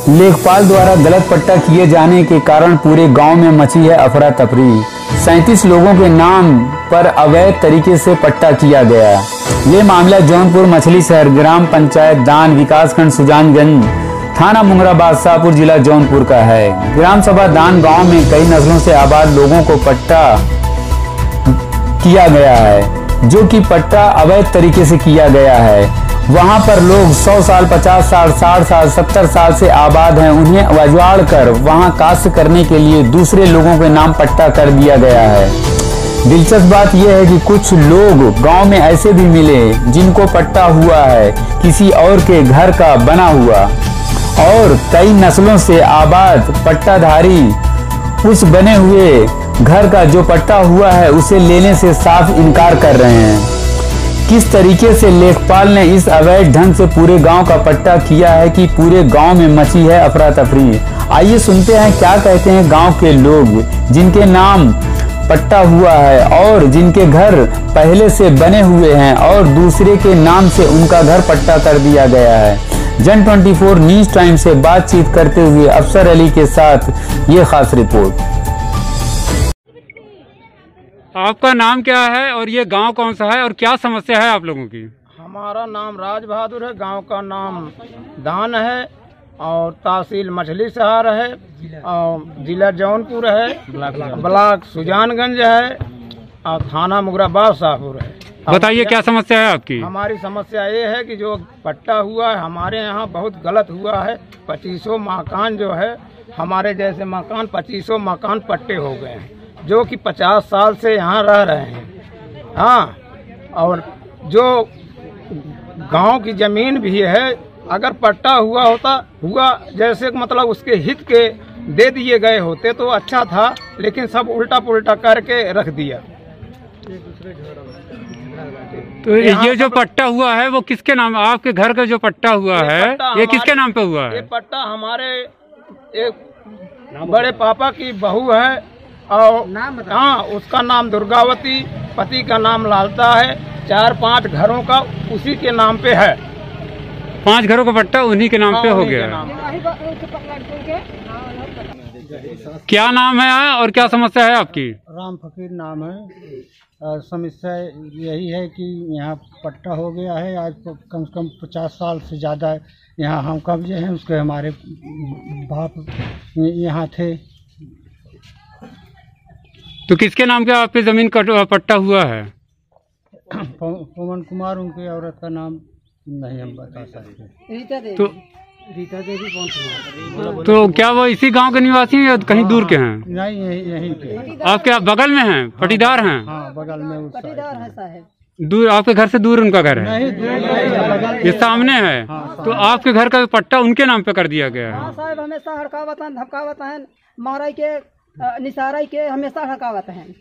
लेखपाल द्वारा गलत पट्टा किए जाने के कारण पूरे गांव में मची है अफरा तफरी। 37 लोगों के नाम पर अवैध तरीके से पट्टा किया गया। ये मामला जौनपुर मछली शहर ग्राम पंचायत दान विकासखंड सुजानगंज थाना मुंगराबाद शाहपुर जिला जौनपुर का है। ग्राम सभा दान गांव में कई नस्लों से आबाद लोगों को पट्टा किया गया है, जो कि पट्टा अवैध तरीके से किया गया है। वहां पर लोग 100 साल, 50 साल, 60 साल, 70 साल से आबाद हैं। उन्हें उजाड़ कर वहां काश्त करने के लिए दूसरे लोगों के नाम पट्टा कर दिया गया है। दिलचस्प बात यह है कि कुछ लोग गांव में ऐसे भी मिले जिनको पट्टा हुआ है किसी और के घर का बना हुआ, और कई नस्लों से आबाद पट्टाधारी उस बने हुए घर का जो पट्टा हुआ है उसे लेने से साफ इनकार कर रहे हैं। किस तरीके से लेखपाल ने इस अवैध ढंग से पूरे गांव का पट्टा किया है कि पूरे गांव में मची है अफरा तफरी। आइए सुनते हैं क्या कहते हैं गांव के लोग जिनके नाम पट्टा हुआ है और जिनके घर पहले से बने हुए हैं और दूसरे के नाम से उनका घर पट्टा कर दिया गया है। जन 24 न्यूज टाइम से बातचीत करते हुए अफसर अली के साथ ये खास रिपोर्ट। आपका नाम क्या है और ये गांव कौन सा है और क्या समस्या है आप लोगों की? हमारा नाम राज बहादुर है, गांव का नाम दान है और तहसील मछली शहर है और जिला जौनपुर है, ब्लॉक सुजानगंज है और थाना मुंगराबाद शाहपुर है। बताइए क्या समस्या है आपकी? हमारी समस्या ये है कि जो पट्टा हुआ है हमारे यहाँ बहुत गलत हुआ है। 2500 मकान जो है हमारे जैसे मकान 2500 मकान पट्टे हो गए हैं, जो कि 50 साल से यहाँ रह रहे हैं। हाँ, और जो गांव की जमीन भी है, अगर पट्टा हुआ जैसे मतलब उसके हित के दे दिए गए होते तो अच्छा था, लेकिन सब उल्टा पुल्टा करके रख दिया। तो ये जो पट्टा हुआ है वो किसके नाम? आपके घर का जो पट्टा हुआ है ये किसके नाम पे हुआ है? ये पट्टा हमारे एक बड़े पापा की बहू है और हाँ, उसका नाम दुर्गावती, पति का नाम लालता है। 4-5 घरों का उसी के नाम पे है। 5 घरों का पट्टा उन्हीं के नाम पे हो गया। क्या नाम है और क्या समस्या है आपकी? राम फकीर नाम है। समस्या यही है कि यहाँ पट्टा हो गया है, आज कम से कम 50 साल से ज़्यादा यहाँ हम कब्जे हैं। उसके हमारे बाप यहाँ थे। तो किसके नाम का आपकी जमीन का पट्टा हुआ है? पवन कुमार, उनकी औरत का नाम नहीं हम बता सकते। तो रीता देवी कौन सी? तो क्या वो इसी गांव के निवासी हैं या कहीं दूर के हैं? नहीं, यहीं के। आपके बगल में हैं? पटीदार हैं? हाँ, बगल में पटीदार है साहब। दूर आपके घर से दूर उनका घर है? नहीं, दूर ये सामने है। तो आपके घर का पट्टा उनके नाम पे कर दिया गया है? साहब हमेशा हड़कावत हैं, धमकावत हैं, माराई के निसाराई के हमेशा हड़कावत हैं।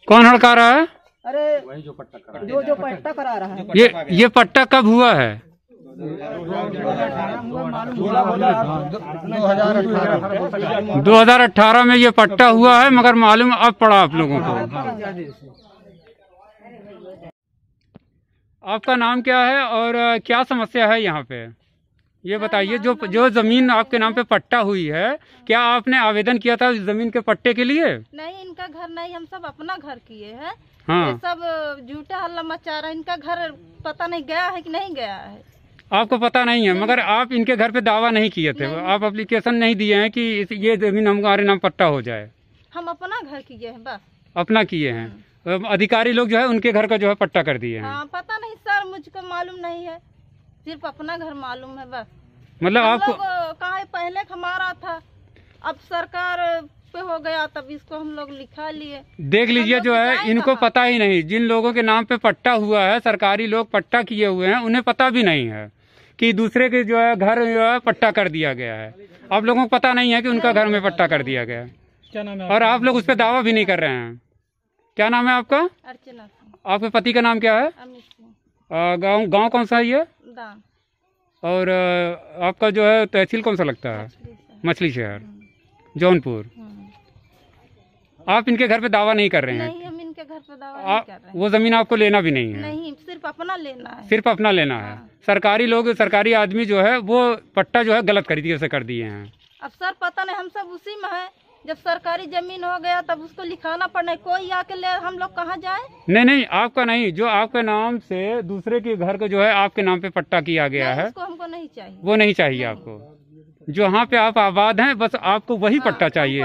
कौन हड़का रहा है? अरे वही जो पट्टा करा रहा है। ये पट्टा कब हुआ है? 2018 में ये पट्टा हुआ है, मगर मालूम अब पड़ा आप लोगों को। आपका नाम क्या है और क्या समस्या है यहाँ पे? ये बताइए। जो जमीन आपके नाम पे पट्टा हुई है, क्या आपने आवेदन किया था इस जमीन के पट्टे के लिए? नहीं, इनका घर नहीं, हम सब अपना घर किए हैं। हाँ। ये सब झूठा हल्ला मचा रहा है। इनका घर पता नहीं गया है कि नहीं गया है। आपको पता नहीं है, मगर आप इनके घर पे दावा नहीं किए थे? आप एप्लीकेशन नहीं दिए हैं कि ये जमीन हमारे नाम पट्टा हो जाए? हम अपना घर किए हैं, बस अपना किए हैं। अधिकारी लोग जो है उनके घर का जो है पट्टा कर दिए हैं? हाँ, पता नहीं सर, मुझको मालूम नहीं है, सिर्फ अपना घर मालूम है बस। मतलब आपको कहाँ पहले हमारा था, अब सरकार पे हो गया, तब इसको हम लोग लिखा लिए। देख लीजिए, जो है इनको पता ही नहीं। जिन लोगों के नाम पे पट्टा हुआ है, सरकारी लोग पट्टा किए हुए हैं, उन्हें पता भी नहीं है कि दूसरे के जो है घर जो है पट्टा कर दिया गया है। आप लोगों को पता नहीं है कि उनका घर में पट्टा कर दिया गया है। क्या नाम है? और आप लोग उस पर दावा भी नहीं कर रहे हैं। क्या नाम है आपका? अर्चना। आपके पति का नाम क्या है? अमित सिंह। गाँव कौन सा है ये? दान। और आपका जो है तहसील कौन सा लगता है? मछली शहर, जौनपुर। आप इनके घर पे दावा नहीं कर रहे हैं? नहीं, हम के घर पे दावा नहीं कर रहे हैं। वो जमीन आपको लेना भी नहीं है? नहीं, सिर्फ अपना लेना है। सिर्फ अपना लेना है। सरकारी आदमी जो है वो पट्टा जो है गलत तरीके से कर दिए हैं। अब सर पता नहीं, हम सब उसी में है। जब सरकारी जमीन हो गया तब उसको लिखाना पड़ना है, कोई आके ले, हम लोग कहाँ जाए? नहीं, आपका नहीं, जो आपके नाम से दूसरे के घर को जो है आपके नाम पे पट्टा किया गया है, उसको हमको नहीं चाहिए। वो नहीं चाहिए आपको। जो यहाँ पे आप आबाद हैं बस आपको वही पट्टा चाहिए,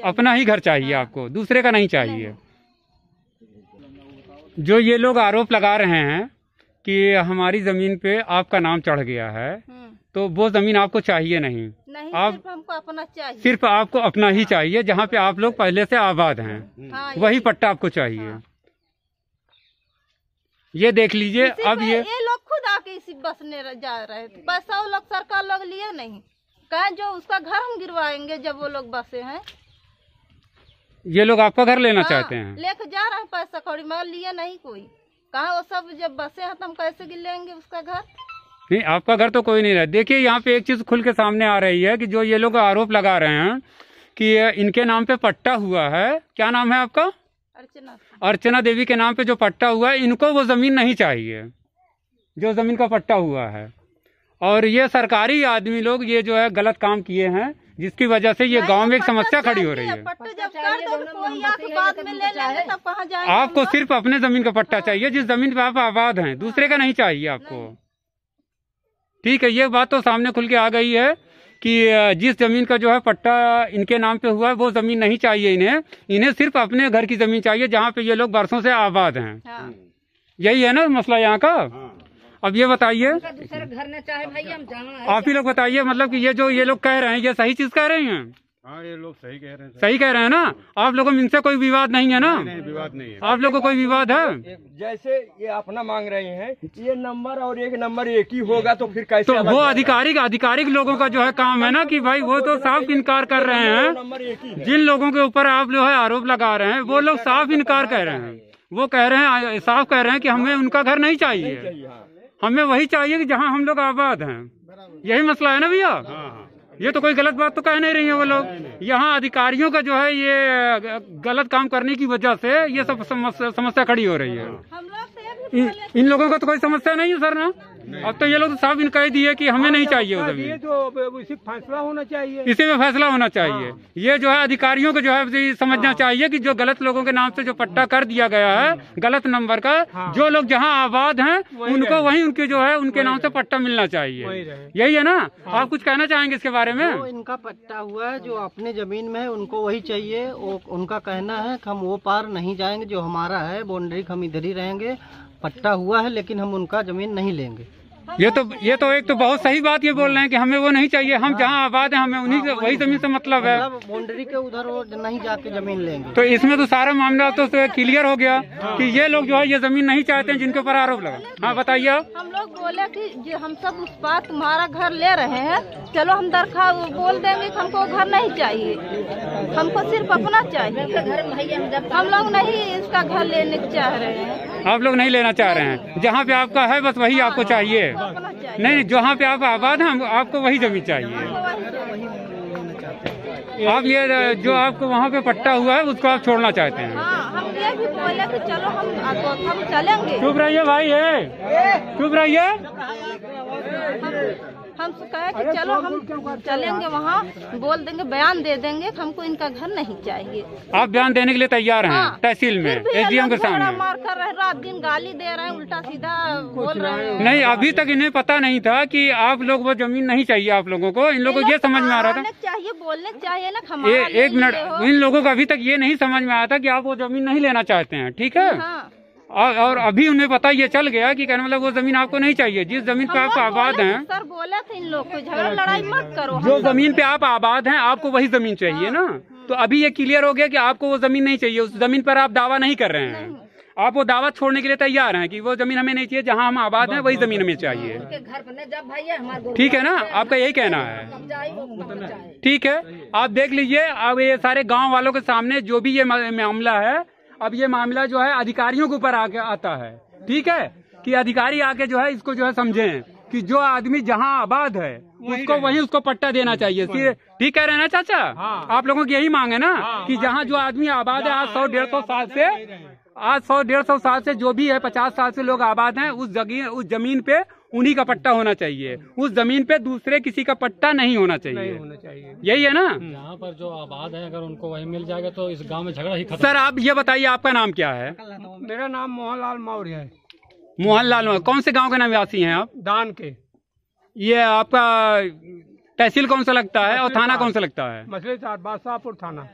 अपना ही घर चाहिए आपको, दूसरे का नहीं चाहिए। जो ये लोग आरोप लगा रहे हैं कि हमारी जमीन पे आपका नाम चढ़ गया है, तो वो जमीन आपको चाहिए नहीं। आप सिर्फ हमको अपना चाहिए, सिर्फ आपको अपना ही चाहिए, जहाँ पे आप लोग पहले से आबाद हैं। हाँ, वही पट्टा आपको चाहिए। हाँ। ये देख लीजिए, अब ये लोग खुद आके इसी बसने जा रहे हैं। पैसा वो लोग सरकार लोग लिए नहीं, कहे जो उसका घर हम गिरवाएंगे जब वो लोग बसे हैं। ये लोग आपका घर लेना चाहते हैं, लेके जा रहे हैं पैसा कौड़ी, मगर लिए नहीं कोई। कहा वो सब जब बसे हैं तो हम कैसे लेंगे उसका घर? नहीं, आपका घर तो कोई नहीं रहा। देखिए यहाँ पे एक चीज खुल के सामने आ रही है कि जो ये लोग आरोप लगा रहे हैं कि इनके नाम पे पट्टा हुआ है। क्या नाम है आपका? अर्चना देवी के नाम पे जो पट्टा हुआ है, इनको वो जमीन नहीं चाहिए जो जमीन का पट्टा हुआ है। और ये सरकारी आदमी लोग ये जो है गलत काम किए हैं, जिसकी वजह से ये गांव में एक समस्या खड़ी हो रही है। आपको सिर्फ अपने जमीन का पट्टा चाहिए, जिस जमीन पे आप आबाद हैं, दूसरे का नहीं चाहिए आपको। ठीक है, ये बात तो सामने खुल के आ गई है कि जिस जमीन का जो है पट्टा इनके नाम पे हुआ है वो जमीन नहीं चाहिए इन्हें सिर्फ अपने घर की जमीन चाहिए, जहाँ पे ये लोग बरसों से आबाद हैं। हाँ। यही है ना मसला यहाँ का। हाँ। अब ये बताइए, दूसरा घर न चाहे भाई, हम जाना आप ही लोग बताइए, मतलब कि ये जो ये लोग कह रहे हैं ये सही चीज कह रहे हैं? हाँ, ये लोग सही कह रहे हैं। सही कह रहे हैं ना? आप लोगों में इनसे कोई विवाद नहीं है ना? नहीं, विवाद नहीं है। आप लोगों को कोई विवाद है? जैसे ये अपना मांग रहे हैं, ये नंबर और एक नंबर एक ही होगा तो फिर कैसे? तो वो आधिकारिक लोगों का जो है काम है ना कि भाई वो तो साफ इनकार कर रहे हैं। जिन लोगों के ऊपर आप जो है आरोप लगा रहे हैं वो लोग साफ इनकार कर रहे हैं। वो कह रहे हैं, साफ कह रहे हैं कि हमें उनका घर नहीं चाहिए, हमें वही चाहिए कि जहाँ हम लोग आबाद हैं। यही मसला है ना भैया? ये तो कोई गलत बात तो कह नहीं रही है वो लोग। यहाँ अधिकारियों का जो है ये गलत काम करने की वजह से ये सब समस्या खड़ी हो रही है। इन लोगों को तो कोई समस्या नहीं है सर ना? अब तो ये लोग साफ इनकार दिए कि हमें नहीं चाहिए वो जमीन। तो इसी फैसला होना चाहिए, इसी में फैसला होना चाहिए। ये जो है अधिकारियों को जो है समझना चाहिए कि जो गलत लोगों के नाम से जो पट्टा कर दिया गया है गलत नंबर का, जो लोग जहाँ आबाद हैं उनको वही उनके जो है उनके नाम से पट्टा मिलना चाहिए। यही है ना? आप कुछ कहना चाहेंगे इसके बारे में? इनका पट्टा हुआ है जो अपने जमीन में है उनको वही चाहिए। उनका कहना है कि हम वो पार नहीं जाएंगे, जो हमारा है बाउंड्री हम इधर ही रहेंगे। पट्टा हुआ है लेकिन हम उनका जमीन नहीं लेंगे। ये तो एक तो बहुत सही बात ये बोल रहे हैं कि हमें वो नहीं चाहिए, हम जहाँ आबाद हैं हमें उन्हीं वही जमीन से मतलब है। बाउंड्री के उधर वो नहीं जाके जमीन लेंगे। तो इसमें तो सारा मामला तो क्लियर हो गया कि ये लोग जो है ये जमीन नहीं चाहते हैं जिनके ऊपर आरोप लगा। हाँ बताइए आप। हम लोग बोले कि हम सब उस पार तुम्हारा घर ले रहे हैं, चलो हम दरखास्त बोल देंगे कि हमको घर नहीं चाहिए, हमको सिर्फ अपना चाहिए। हम लोग नहीं इसका घर लेने चाह रहे हैं। आप लोग नहीं लेना चाह रहे हैं? जहाँ पे आपका है बस वही आपको चाहिए? नहीं, जहाँ पे आप आबाद हैं आपको वही जमीन चाहिए। आप ये जो आपको वहाँ पे पट्टा हुआ है उसको आप छोड़ना चाहते हैं? हाँ, हम ये भी बोले कि चलो हम चलेंगे। चुप रहिए भाई, चुप रहिए। हम कहे कि चलो हम चलेंगे वहाँ, बोल देंगे, बयान दे देंगे कि हमको इनका घर नहीं चाहिए। आप बयान देने के लिए तैयार हैं? हाँ, तहसील में एसडीएम के सामने मार कर रहे, रात दिन गाली दे रहे हैं, उल्टा सीधा बोल रहे हैं। नहीं, अभी तक इन्हें पता नहीं था कि आप लोग वो जमीन नहीं चाहिए आप लोगों को। इन लोगों को ये समझ में आ रहा था चाहिए, बोलने चाहिए ना। एक मिनट, इन लोगों को अभी तक ये नहीं समझ में आया था कि आप वो जमीन नहीं लेना चाहते हैं। ठीक है, और अभी उन्हें पता ये चल गया कि कहने मतलब वो जमीन आपको नहीं चाहिए जिस जमीन पे आप आबाद हैं। सर बोला था इन लोग को झगड़ा लड़ाई मत करो, जो जमीन पे आप आबाद हैं आपको वही जमीन चाहिए ना। तो अभी ये क्लियर हो गया कि आपको वो जमीन नहीं चाहिए, उस जमीन पर आप दावा नहीं कर रहे हैं। आप वो दावा छोड़ने के लिए तैयार हैं कि वो जमीन हमें नहीं चाहिए, जहाँ हम आबाद हैं वही जमीन हमें चाहिए। ठीक है ना? आपका यही कहना है? ठीक है, आप देख लीजिए। अब ये सारे गाँव वालों के सामने जो भी ये मामला है, अब ये मामला जो है अधिकारियों के ऊपर आके आता है। ठीक है, कि अधिकारी आके जो है इसको जो है समझें कि जो आदमी जहाँ आबाद है उसको वहीं उसको पट्टा देना चाहिए। ठीक कह रहे हैं ना चाचा? हाँ। आप लोगों की यही मांग है ना? हाँ, कि जहाँ जो आदमी आबाद है आज 100-150 साल से आज 100-150 साल से जो भी है 50 साल से लोग आबाद हैं, उस जमीन पे उन्हीं का पट्टा होना चाहिए। उस जमीन पे दूसरे किसी का पट्टा नहीं होना चाहिए। यही है ना। यहाँ पर जो आबाद है अगर उनको वही मिल जाएगा तो इस गांव में झगड़ा ही खत्म। सर आप ये बताइए आपका नाम क्या है? मेरा नाम मोहनलाल मौर्य है। मोहनलाल मौर्य, कौन से गाँव के निवासी हैं आप? दान के। ये आपका तहसील कौन सा लगता है और थाना कौन सा लगता है? मछली बादशाहपुर थाना।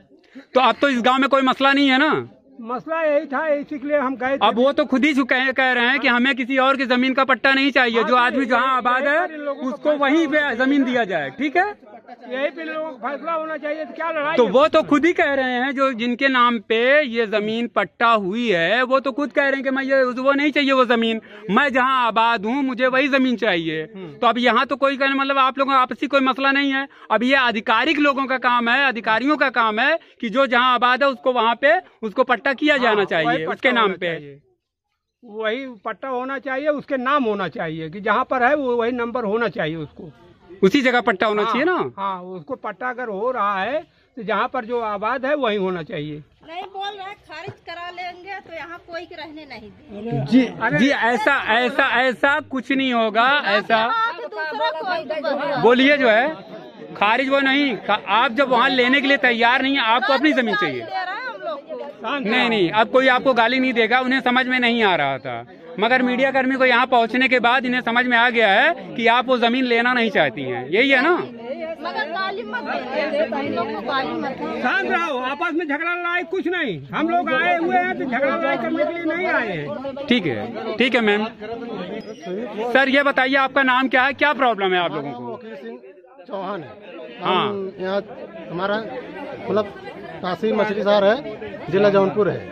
तो अब तो इस गांव में कोई मसला नहीं है ना? मसला यही था, इसीलिए हम गए। अब वो तो खुद ही कह रहे हैं कि हमें किसी और की जमीन का पट्टा नहीं चाहिए, जो आदमी जहाँ आबाद है उसको वहीं पे जमीन दिया जाए। ठीक है, यही पे लोगों का फैसला होना चाहिए। तो क्या लड़ाई? तो वो तो खुद ही कह रहे हैं, जो जिनके नाम पे ये जमीन पट्टा हुई है वो तो खुद कह रहे हैं कि मैं वो नहीं चाहिए वो जमीन, मैं जहाँ आबाद हूँ मुझे वही जमीन चाहिए। तो अब यहाँ तो कोई कहने मतलब आप लोगों का आपसी कोई मसला नहीं है। अब ये आधिकारिक लोगों का काम है, अधिकारियों का काम है कि जो जहाँ आबाद है उसको वहाँ पे उसको पट्टा किया जाना चाहिए, उसके नाम पे वही पट्टा होना चाहिए, उसके नाम होना चाहिए कि जहाँ पर है वो वही नंबर होना चाहिए, उसको उसी जगह पट्टा होना चाहिए ना। हाँ, उसको पट्टा अगर हो रहा है तो जहाँ पर जो आबाद है वही होना चाहिए। नहीं बोल रहे खारिज करा लेंगे तो यहाँ कोई रहने नहीं देंगे। जी ऐसा कुछ नहीं होगा। ऐसा बोलिए जो है खारिज वो नहीं, आप जब वहाँ लेने के लिए तैयार नहीं है, आपको अपनी जमीन चाहिए। नहीं, अब कोई आपको गाली नहीं देगा, उन्हें समझ में नहीं आ रहा था, मगर मीडिया कर्मी को यहाँ पहुँचने के बाद इन्हें समझ में आ गया है कि आप वो जमीन लेना नहीं चाहती हैं। यही है ना। मगर गाली मत शांत रहो, आपस में झगड़ा लड़ाई कुछ नहीं। हम लोग आए हुए हैं तो झगड़ा लड़ाई करने के लिए नहीं आए हैं। ठीक है मैम। सर ये बताइए आपका नाम क्या है, क्या प्रॉब्लम है आप लोगों को? चौहान है। हाँ, यहाँ हमारा मतलब तहसील मछली शहर है, जिला जौनपुर है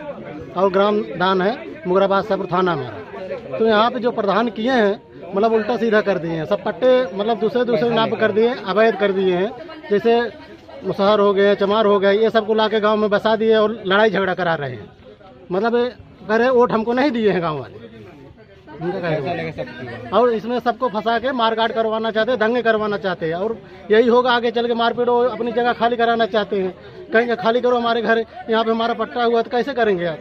और ग्राम दान है, मुगराबाद साहपुर थाना हमारा। तो यहाँ पे जो प्रधान किए हैं मतलब उल्टा सीधा कर दिए हैं, सब पट्टे मतलब दूसरे नाम कर दिए, अवैध कर दिए हैं। जैसे मुसहर हो गए, चमार हो गए, ये सबको लाके गांव में बसा दिए और लड़ाई झगड़ा करा रहे हैं। मतलब कह रहे वोट हमको नहीं दिए हैं गाँव वाले, और इसमें सबको फंसा के मारकाट करवाना चाहते हैं, दंगे करवाना चाहते हैं, और यही होगा आगे चल के मारपीट हो, अपनी जगह खाली कराना चाहते हैं। कहेंगे खाली करो हमारे घर, यहाँ पे हमारा पट्टा हुआ तो कैसे करेंगे आप?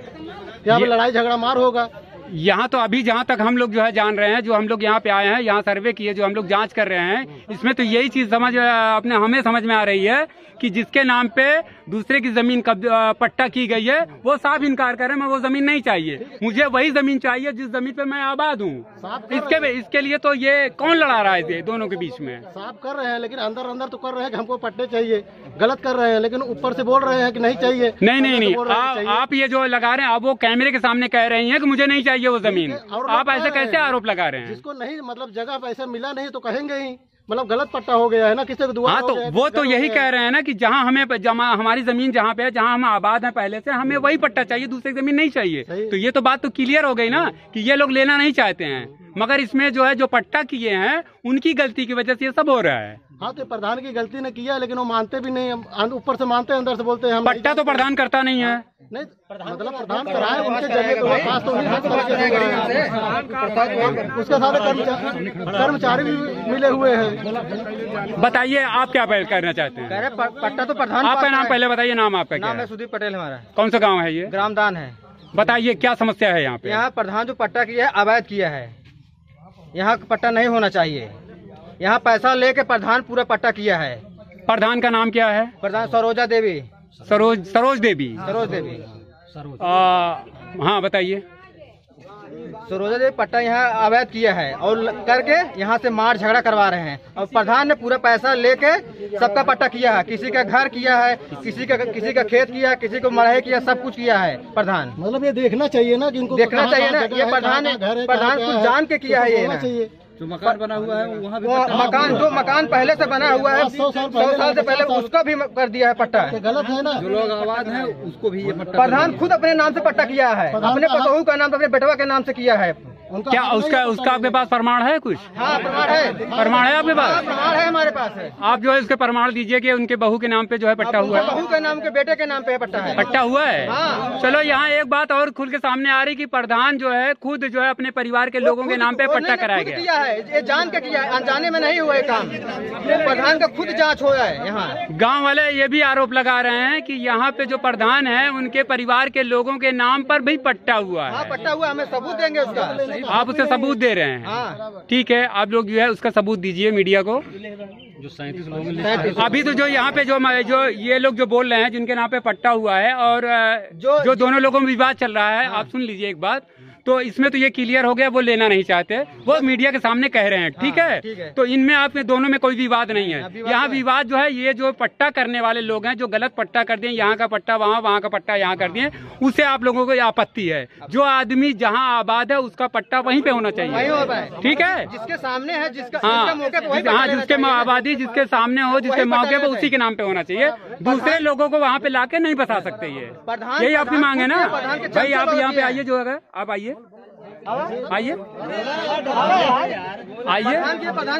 यहाँ पे लड़ाई झगड़ा मार होगा। यहाँ तो अभी जहाँ तक हम लोग जो है जान रहे हैं, जो हम लोग यहाँ पे आए हैं, यहाँ सर्वे किए, जो हम लोग जांच कर रहे हैं, इसमें तो यही चीज हमें समझ में आ रही है कि जिसके नाम पे दूसरे की जमीन पट्टा की गई है वो साफ इनकार कर रहे हैं, मैं वो जमीन नहीं चाहिए, मुझे वही जमीन चाहिए जिस जमीन पे मैं आबाद हूँ। इसके लिए तो ये कौन लड़ा रहा है दोनों के बीच में? साफ कर रहे हैं, लेकिन अंदर तो कर रहे हैं कि हमको पट्टे चाहिए। गलत कर रहे हैं, लेकिन ऊपर से बोल रहे हैं कि नहीं चाहिए। नहीं, आप ये जो लगा रहे हैं, आप वो कैमरे के सामने कह रही हैं कि मुझे नहीं चाहिए वो जमीन। आप ऐसे कैसे आरोप लगा रहे हैं? जिसको नहीं मतलब जगह पैसा मिला नहीं तो कहेंगे ही, मतलब गलत पट्टा हो गया है ना, किसी को दुआ। हाँ, तो वो तो यही कह रहे हैं ना कि जहाँ हमारी जमीन जहाँ पे है, जहाँ हम आबाद हैं पहले से, हमें वही पट्टा चाहिए, दूसरी जमीन नहीं चाहिए। तो ये तो बात तो क्लियर हो गई ना कि ये लोग लेना नहीं चाहते हैं, मगर इसमें जो है जो पट्टा किए हैं उनकी गलती की वजह से ये सब हो रहा है। हाँ, तो प्रधान की गलती ने किया, लेकिन वो मानते भी नहीं, ऊपर से मानते हैं, अंदर से बोलते हैं। पट्टा तो प्रधान करता नहीं है। नहीं, मतलब प्रधान कराए उनके जरिए तो पास तो उसके साथ कर्मचारी भी मिले हुए हैं। बताइए आप क्या करना चाहते हैं? पट्टा तो प्रधान। आपका नाम पहले बताइए। नाम आपका क्या है? सुदीप पटेल हमारा। कौन सा गाँव है ये? ग्राम दान है। बताइए क्या समस्या है यहाँ पे? यहाँ प्रधान जो पट्टा किया है अवैध किया है, यहाँ पट्टा नहीं होना चाहिए। यहाँ पैसा लेके प्रधान पूरा पट्टा किया है। प्रधान का नाम क्या है? प्रधान सरोजा देवी। सरोज देवी। हाँ बताइए। सरोजा देवी पट्टा यहाँ अवैध किया है और करके यहाँ से मार झगड़ा करवा रहे हैं, और प्रधान ने पूरा पैसा लेके सबका पट्टा किया है। किसी का घर किया है, किसी का खेत किया है, किसी को मढ़ाई किया, सब कुछ किया है प्रधान। मतलब ये देखना चाहिए ना कि इनको देखना चाहिए ना, ये प्रधान कुछ जान के किया है। ये जो मकान बना हुआ है वहाँ भी जो मकान पहले से बना हुआ है 100 साल से पहले, उसका भी कर दिया है पट्टा। गलत है ना। जो लोग आबाद है उसको भी ये पट्टा प्रधान खुद अपने नाम से पट्टा किया है, अपने पतोहू का नाम, अपने बेटवा के नाम से किया है। क्या उसका आपके पास प्रमाण है कुछ? हाँ, प्रमाण है। प्रमाण है आपके पास? प्रमाण है हमारे पास है। आप जो है उसके प्रमाण दीजिए कि उनके बहू के नाम पे जो है पट्टा हुआ है। बहू के नाम के बेटे के नाम पे पट्टा है। पट्टा हुआ है। हाँ। चलो यहाँ एक बात और खुल के सामने आ रही कि प्रधान जो है खुद जो है अपने परिवार के लोगों के नाम पे पट्टा कराया गया किया है। ये जान के किया है, अनजाने में नहीं हुआ है काम। प्रधान का खुद जांच हुआ है। यहाँ गांव वाले ये भी आरोप लगा रहे हैं कि यहाँ पे जो प्रधान है उनके परिवार के लोगों के नाम पर भी पट्टा हुआ है। हाँ, पट्टा हुआ, हमें सबूत देंगे उसका। आप उसे सबूत दे रहे हैं। हाँ। ठीक है, आप लोग जो है उसका सबूत दीजिए मीडिया को। जो 37 लोग अभी तो जो यहाँ पे जो ये लोग जो बोल रहे हैं जिनके नाम पे पट्टा हुआ है और जो दोनों लोगों में विवाद चल रहा है, आप सुन लीजिए एक बात। तो इसमें तो ये क्लियर हो गया, वो लेना नहीं चाहते, वो मीडिया के सामने कह रहे हैं। ठीक है, तो इनमें आपके दोनों में कोई विवाद नहीं है। यहाँ विवाद जो है ये जो पट्टा करने वाले लोग हैं, जो गलत पट्टा कर दिए, यहाँ का पट्टा वहाँ, वहाँ का पट्टा यहाँ कर दिए, उससे आप लोगों को आपत्ति है। जो आदमी जहाँ आबाद है उसका पट्टा वहीं पे होना चाहिए। ठीक है, जिसके सामने है, हाँ, जिसके आबादी जिसके सामने हो, जिसके मौके पर, उसी के नाम पे होना चाहिए। दूसरे लोगों को वहाँ पे लाके नहीं बता सकते। ये यही आपकी मांग है ना भाई? आप यहाँ पे आइए, जो है आप आइए, आइए।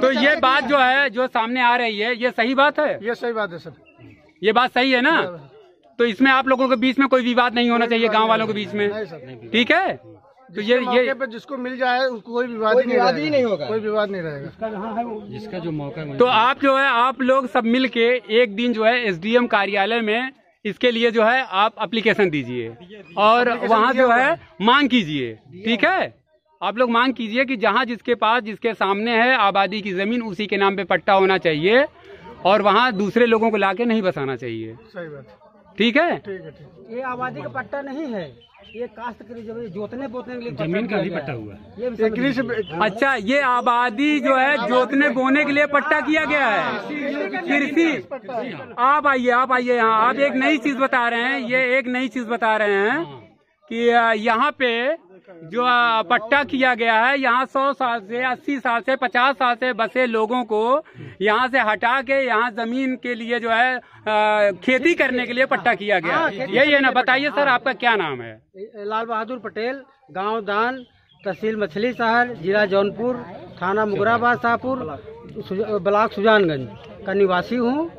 तो ये बात जो है जो सामने आ रही है, ये सही बात है। ये सही बात है सर, ये बात सही है ना? तो इसमें आप लोगों के बीच में कोई विवाद नहीं होना चाहिए, गांव वालों के बीच में। ठीक है, तो ये पे जिसको मिल जाए उसको कोई विवाद ही नहीं होगा, कोई विवाद नहीं रहेगा। जिसका जो मौका है। तो आप जो है आप लोग सब मिल के एक दिन जो है एसडीएम कार्यालय में इसके लिए जो है आप एप्लीकेशन दीजिए और वहाँ जो है मांग कीजिए। ठीक है, आप लोग मांग कीजिए कि जहाँ जिसके पास जिसके सामने है आबादी की जमीन, उसी के नाम पे पट्टा होना चाहिए और वहाँ दूसरे लोगों को लाके नहीं बसाना चाहिए। सही बात। ठीक है, ये आबादी का पट्टा नहीं है, ये काश्त के लिए जोतने बोतने के लिए जमीन का भी पट्टा हुआ है। अच्छा, ये आबादी जो है जोतने बोने के लिए पट्टा किया गया है। कृषि, आप आइए यहाँ। आप एक नई चीज बता रहे हैं, ये एक नई चीज बता रहे हैं कि यहाँ पे जो पट्टा किया गया है, यहाँ 100 साल से 80 साल से 50 साल से बसे लोगों को यहाँ से हटा के यहाँ जमीन के लिए जो है खेती करने के लिए पट्टा किया गया। यही है ना? बताइए सर, आपका क्या नाम है? लाल बहादुर पटेल, गांव दान, तहसील मछली शहर, जिला जौनपुर, थाना मुगराबाद शाहपुर, ब्लॉक सुजानगंज का निवासी हूँ।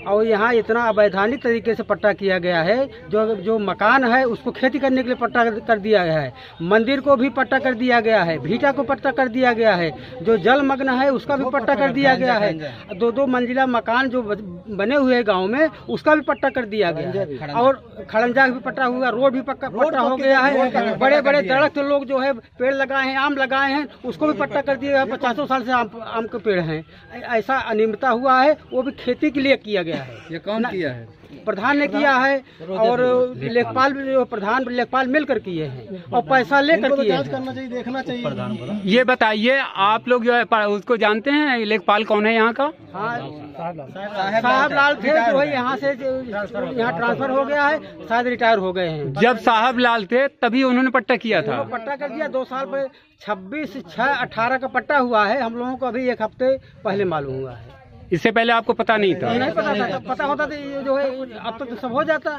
और यहाँ इतना अवैधानिक तरीके से पट्टा किया गया है। जो मकान है उसको खेती करने के लिए पट्टा कर दिया गया है, मंदिर को भी पट्टा कर दिया गया है, भीटा को पट्टा कर दिया गया है, जो जलमग्न है उसका भी पट्टा कर दिया गया है, 2-2 मंजिला मकान जो बने हुए हैं गाँव में उसका भी पट्टा कर दिया गया है, और खड़ंजा भी पट्टा हुआ, रोड भी पट्टा हो गया है। बड़े बड़े दरख्त लोग जो है पेड़ लगाए हैं, आम लगाए हैं, उसको भी पट्टा कर दिया है। 50 साल से आम के पेड़ हैं। ऐसा अनियमितता हुआ है, वो भी खेती के लिए किया गया है। ये कौन किया है? प्रधान ने किया है और लेखपाल प्रधान लेखपाल मिलकर किए हैं और पैसा लेकर किए हैं। करना चाहिए, देखना चाहिए। ये बताइए, आप लोग जो है उसको जानते हैं, लेखपाल कौन है यहाँ का? हाँ, साहब लाल थे, जो है यहाँ से यहाँ ट्रांसफर हो गया है, शायद रिटायर हो गए हैं। जब साहब लाल थे तभी उन्होंने पट्टा किया था। पट्टा कर दिया 2 साल पहले, 26/6/18 का पट्टा हुआ है। हम लोगों को अभी 1 हफ्ते पहले मालूम हुआ है। इससे पहले आपको पता नहीं था? नहीं पता था। पता होता तो ये जो है अब तो सब हो जाता,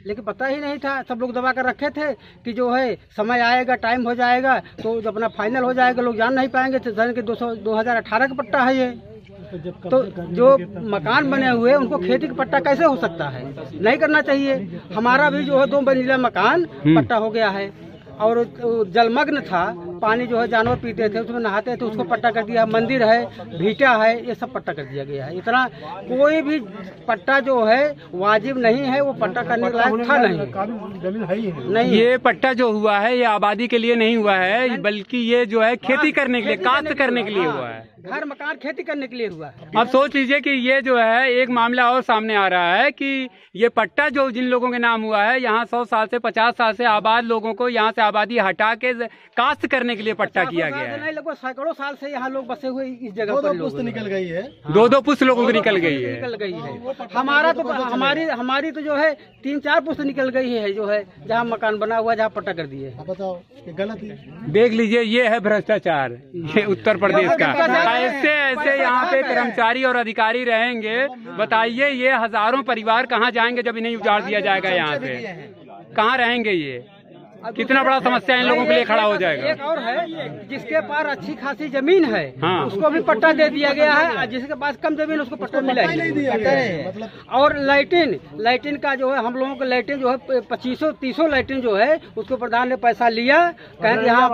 लेकिन पता ही नहीं था। सब लोग दबा कर रखे थे कि जो है समय आएगा, टाइम हो जाएगा तो जब अपना फाइनल हो जाएगा लोग जान नहीं पाएंगे। तो जान के 2018 का पट्टा है ये। तो जो मकान बने हुए उनको खेती का पट्टा कैसे हो सकता है? नहीं करना चाहिए। हमारा भी जो है 2 मंजिला मकान पट्टा हो गया है और जलमग्न था, पानी जो है जानवर पीते थे, उसमें नहाते थे, उसको पट्टा कर दिया। मंदिर है, भीटा है, ये सब पट्टा कर दिया गया है। इतना कोई भी पट्टा जो है वाजिब नहीं है, वो पट्टा करने के लायक था नहीं। ये पट्टा जो हुआ है ये आबादी के लिए नहीं हुआ है, बल्कि ये जो है खेती करने के लिए, काश्त करने के लिए हुआ है। घर मकान खेती करने के लिए हुआ है। अब सोच लीजिए कि ये जो है एक मामला और सामने आ रहा है कि ये पट्टा जो जिन लोगों के नाम हुआ है, यहाँ 100 साल से 50 साल से आबाद लोगों को यहाँ से आबादी हटा के काश्त करने के लिए पट्टा किया गया है। नहीं, लगभग सैकड़ों साल से यहाँ लोग बसे हुए इस जगह पर। 2 पुश्त निकल गई है, 2-2 पुश्त लोगों की निकल गई है। हमारा तो हमारी तो जो है 3-4 पुश्त निकल गई है, जो है जहाँ मकान बना हुआ, जहाँ पट्टा कर दिए। बताओ, ये गलत है। देख लीजिए, ये है भ्रष्टाचार, ये उत्तर प्रदेश का। ऐसे यहाँ पे कर्मचारी और अधिकारी रहेंगे, बताइए ये हजारों परिवार कहाँ जाएंगे जब इन्हें उजाड़ दिया जाएगा? यहाँ पे कहाँ रहेंगे ये? कितना बड़ा समस्या इन लोगों के लिए खड़ा हो जाएगा। एक और है, जिसके पास अच्छी खासी जमीन है हाँ। उसको भी पट्टा दे दिया गया है, जिसके पास कम जमीन उसको पट्टा मिला ही नहीं। और लाइटिन का जो है, हम लोगों को लाइटिन जो है 2500-3000 लाइटिन जो है उसको प्रधान ने पैसा लिया, कहें यहाँ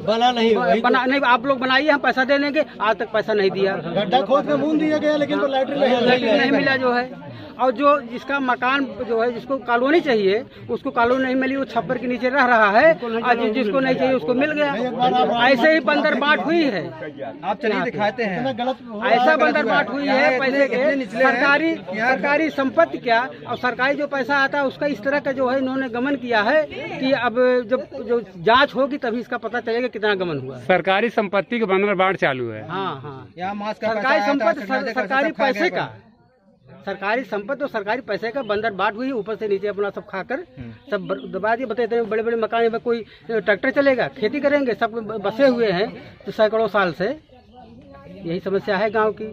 बना नहीं, आप लोग बनाइए, हम पैसा दे देंगे। आज तक पैसा नहीं दिया, गड्ढा खोद के मून दिया गया, लेकिन लाइटिन नहीं मिला जो है। और जो जिसका मकान जो है, जिसको कॉलोनी चाहिए उसको कॉलोनी नहीं मिली, वो छप्पर के नीचे रह रहा है, और जिसको नहीं चाहिए उसको मिल गया। ऐसे ही बंदर बांट हुई है, आप चलिए दिखाते हैं। ऐसा बंदर बांट हुई है पैसे के, सरकारी संपत्ति क्या और सरकारी जो पैसा आता है उसका इस तरह का जो है इन्होंने गमन किया है कि अब जब जो जांच होगी तभी इसका पता चलेगा कितना गमन हुआ। सरकारी संपत्ति के बंदर बांट चालू है। हाँ, सरकारी संपत्ति, सरकारी पैसे का, सरकारी संपत्ति और सरकारी पैसे का बंदर बाट हुई, ऊपर से नीचे अपना सब खाकर सब दबा दिए। बताते हैं बड़े बड़े मकान में कोई ट्रैक्टर चलेगा, खेती करेंगे, सब बसे हुए हैं तो सैकड़ों साल से। यही समस्या है गांव की,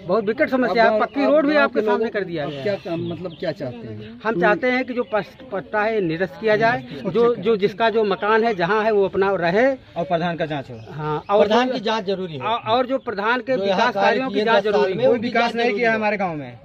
बहुत विकट समस्या है। पक्की रोड भी आपके सामने कर दिया गया। क्या चाहते हैं? हम चाहते हैं कि जो पट्टा है निरस्त किया जाए, जो जिसका जो मकान है जहाँ है वो अपना रहे, और प्रधान का जांच हो। हाँ, और प्रधान की जांच जरूरी है, और जो प्रधान के विकास कार्यों की जांच जरूरी है। कोई विकास नहीं किया हमारे गाँव में।